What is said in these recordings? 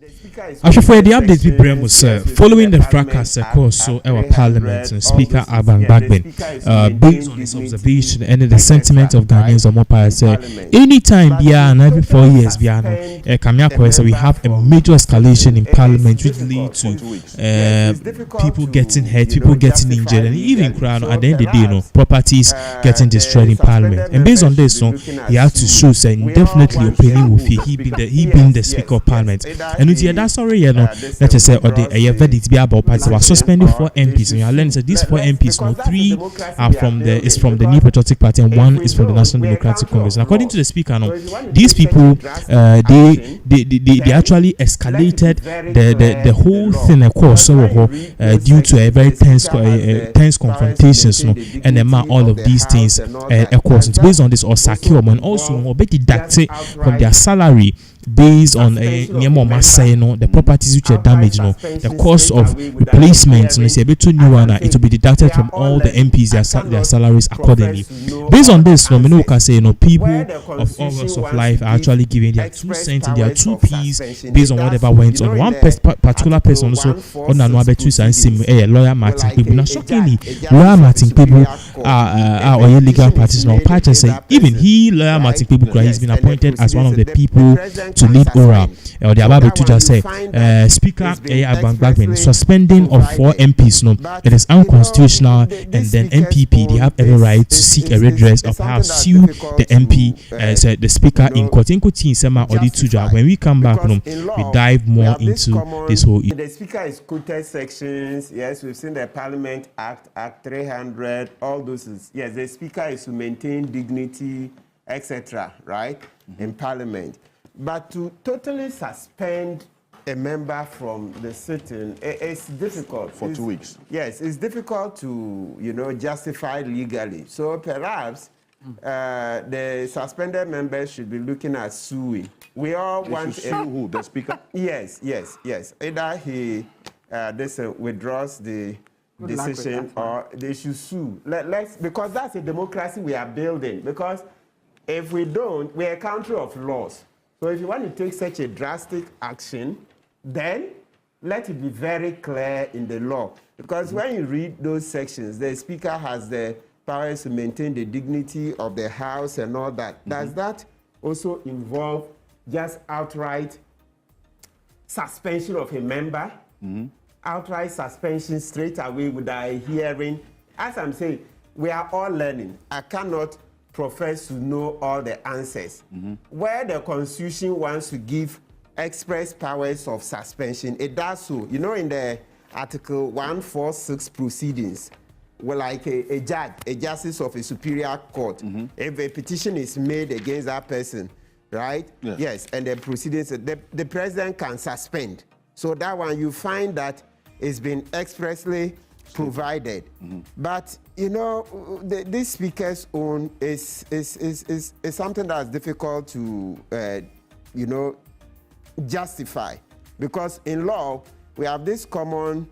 Ashofo the update we bring was following the fracas course so our parliament and Speaker Bagbin based on his observation and the sentiment of Ghanaians or more say anytime and every 4 years we have a major escalation in parliament which lead to people getting hurt, people getting injured, and even at the end of the day, properties getting destroyed in parliament. And based on this, he had to show saying definitely opinion with he being the Speaker of Parliament. And with that's sorry, let's just say or the verdict be about parties were suspended 4 MPs. And you learn that these 4 MPs, 3 are from the New Patriotic Party and 1 is from the National Democratic Congress. And according to the Speaker, these people they actually escalated the whole thing across due to a very tense confrontations, and all of these things across. It's based on this or secure and also be deducted from their salary based on the properties which are damaged, the cost of replacement, it will be deducted from all the MPs their salaries accordingly. Based on this, people of all walks of life are actually giving their 2 cents and their 2 P's based on whatever went on. One particular person also on another 2 cents, lawyer Martin people. Now shockingly, lawyer Martin people are legal parties now. Patches say even lawyer Martin people, he's been appointed as one of the people to lead ORA. Or the Ababe to just say, Speaker Bagbin suspending of 4 MPs. It is unconstitutional, and then NPP they have every right to seek a redress of how sue the MP, the Speaker in court. When we come back, we dive more into this whole issue. The Speaker is quoted sections. Yes, we've seen the Parliament Act 300, all those. Yes, the Speaker is to maintain dignity, etc. Right, in Parliament. But to totally suspend a member from the sitting, it's difficult. For 2 weeks. Yes, it's difficult to, justify legally. So perhaps the suspended members should be looking at suing. We all want sue who? The Speaker? Yes. Either he withdraws the decision or they should sue. Because that's a democracy we are building. Because if we don't, we're a country of laws. So if you want to take such a drastic action, then let it be very clear in the law. Because when you read those sections, the Speaker has the powers to maintain the dignity of the House and all that. Does that also involve just outright suspension of a member? Outright suspension straight away without a hearing? As I'm saying, we are all learning. I cannot profess to know all the answers. Where the Constitution wants to give express powers of suspension, it does so. In the Article 146 proceedings, well, like a judge, a justice of a superior court, if a petition is made against that person, right? Yes, and the proceedings, the president can suspend. So that one, you find that it's been expressly provided. But this Speaker's own is something that's difficult to justify, because in law we have this common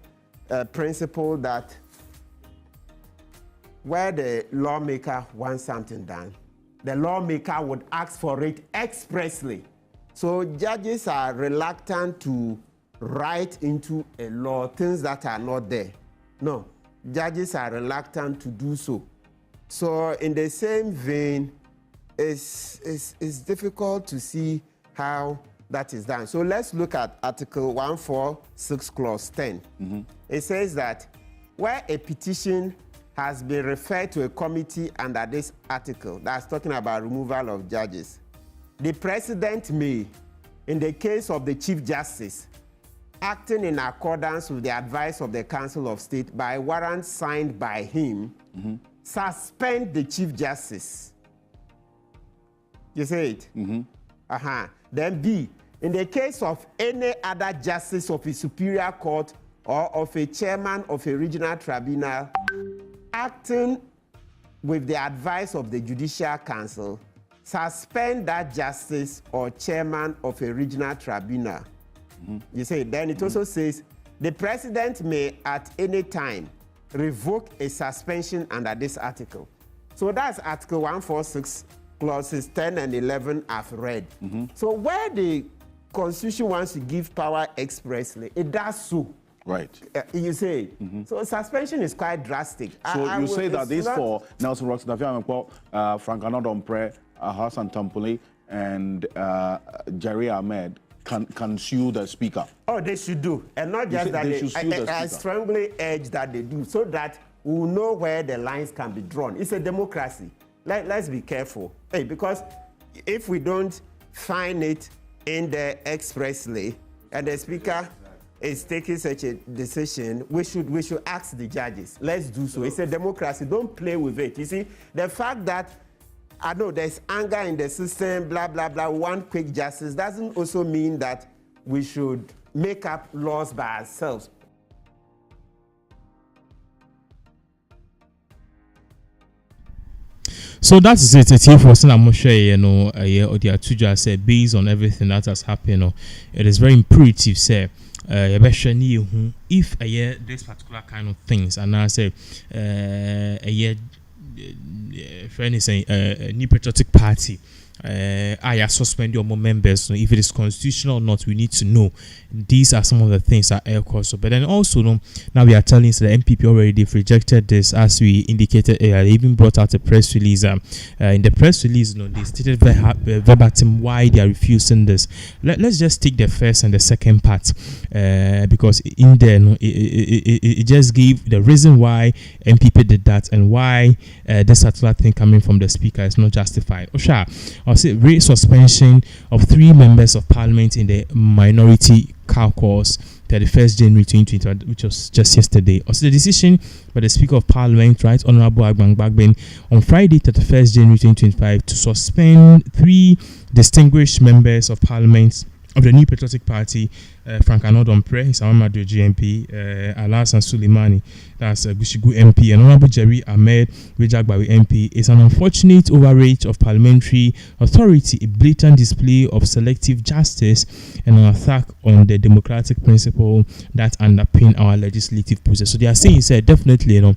principle that where the lawmaker wants something done, the lawmaker would ask for it expressly. So judges are reluctant to write into a law things that are not there. No, judges are reluctant to do so. So in the same vein, it's difficult to see how that is done. So let's look at Article 146, Clause 10. It says that where a petition has been referred to a committee under this article, that's talking about removal of judges, the President may, in the case of the Chief Justice, acting in accordance with the advice of the Council of State by warrant signed by him, suspend the Chief Justice. You say it? Then B, in the case of any other justice of a superior court or of a chairman of a regional tribunal, acting with the advice of the Judicial Council, suspend that justice or chairman of a regional tribunal. You say, then it also says, the President may at any time revoke a suspension under this article. So that's Article 146, Clauses 10 and 11 I've read. So where the Constitution wants to give power expressly, it does so. Right. You say. So suspension is quite drastic. So you say that this for Nelson Rox, Frank Anodompre, Hassan Tampoli, and Jerry Ahmed can sue the speaker. Oh, they should do, and not just that. I strongly urge that they do, so that we will know where the lines can be drawn. It's a democracy. Let's be careful, because if we don't find it in there expressly, and the speaker is taking such a decision, we should ask the judges. Let's do so. It's a democracy. Don't play with it. You see, the fact that I know there's anger in the system, blah, blah, blah, one quick justice, doesn't also mean that we should make up laws by ourselves. So that is it. It's here for I'm sure or the Atuja said based on everything that has happened, it is very imperative, say. If this particular kind of things, and I say friend is saying a new patriotic party I suspend your more members. So if it is constitutional or not, we need to know. These are some of the things that air course. But then also, now we are telling the NPP already they've rejected this, as we indicated. They even brought out a press release. In the press release, they stated verbatim why they are refusing this. Let's just take the first and the second part, because in there, it just gave the reason why NPP did that and why this particular thing coming from the speaker is not justified. Osha, I'll say suspension of 3 members of parliament in the minority caucus 31st January 2020, which was just yesterday. Also, the decision by the Speaker of Parliament, Right Honorable Bagbin, on Friday 31st January 2025 to suspend 3 distinguished members of Parliament of the New Patriotic Party, Frank Anodompre, Samamadu GMP, Alas and Suleimani, that's Gushigu MP, and Honorable Jerry Ahmed, Rejagbawi MP, is an unfortunate overreach of parliamentary authority, a blatant display of selective justice, and an attack on the democratic principle that underpin our legislative process. So they are saying, definitely, in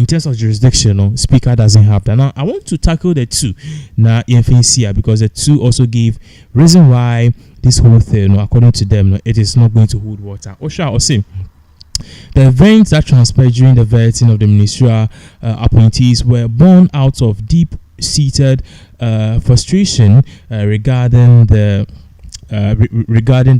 terms of jurisdiction, speaker doesn't have that. Now, I want to tackle the 2 now in FNCR, because the 2 also give reason why this whole thing, according to them, it is not going to hold water. Osha Osim, the events that transpired during the vetting of the ministerial appointees were born out of deep-seated frustration regarding the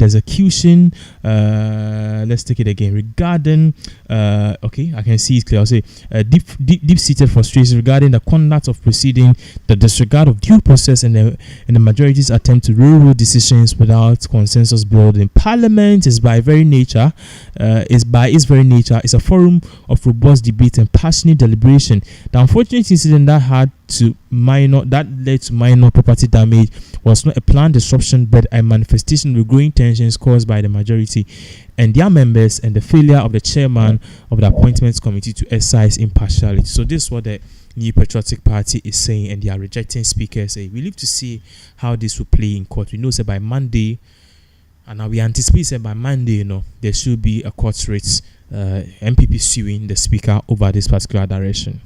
execution. Let's take it again. Regarding okay, I can see it clear. I'll say deep-seated frustration regarding the conduct of proceeding, the disregard of due process, and the majority's attempt to rule decisions without consensus building. Parliament is by its very nature is a forum of robust debate and passionate deliberation. The unfortunate incident that led to minor property damage was not a planned disruption but a manifestation of growing tensions caused by the majority and their members, and the failure of the chairman of the appointments committee to exercise impartiality. So this is what the New Patriotic Party is saying, and they are rejecting speakers. We live to see how this will play in court. We know by Monday, and now we anticipate by Monday, there should be a court rate, NPP suing the speaker over this particular direction.